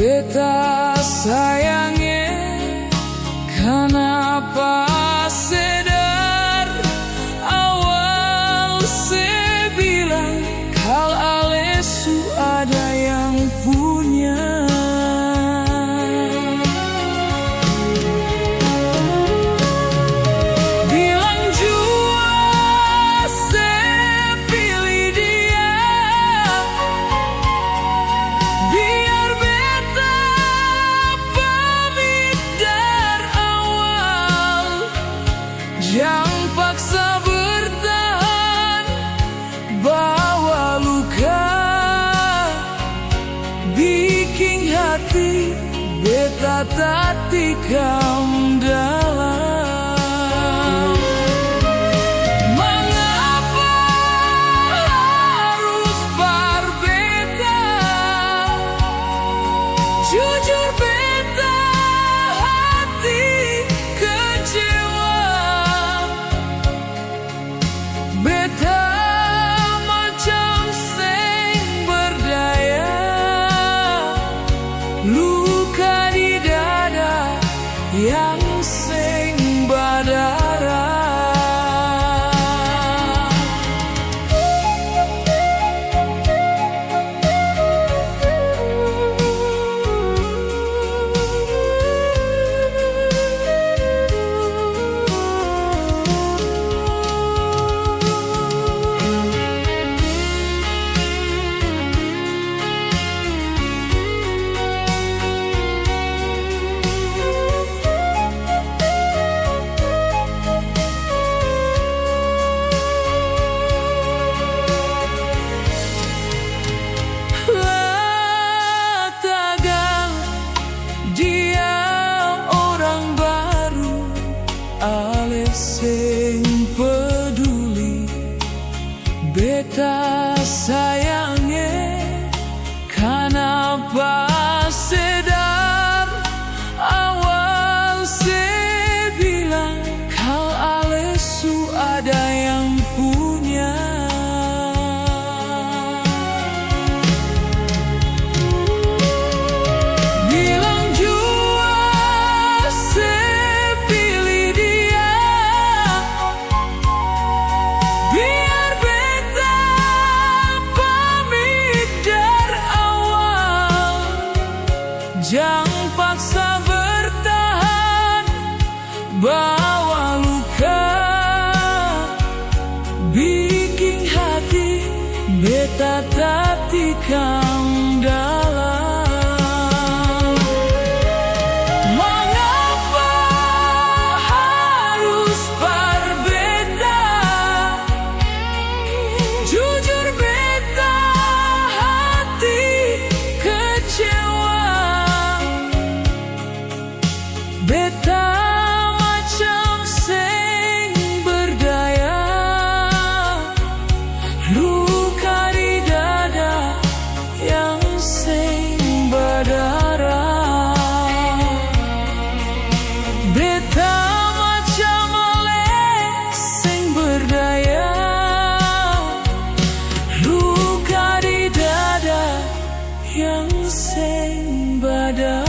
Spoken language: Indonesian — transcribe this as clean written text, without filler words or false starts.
beta sayangnya, kenapa sedar awal saya bilang kal alesu ada yang punya. Bilang jua saya pilih dia, biar beta pamit dari awal. Jangan paksa bertahan bawa luka, bikin hati beta tak tikam dalam. Mengapa harus berbeda? Jujur beta hati kecewa. Beta macam seng berdaya, luka di dada yang seng berdarah. Sing peduli beta sayangnya, kenapa sedar awal saya bilang kal alesu ada yang punya. Bilang jua saya pilih dia, biar beta pamit dari awal. Jangan paksa bertahan bawa luka, bikin hati beta tak tikam dalam. Mengapa harus berbeda? Jujur beta hati kecewa. Beta macam seng berdaya, luka di dada yang seng berdarah. Beta macam melek seng berdaya, luka di dada yang seng berdarah.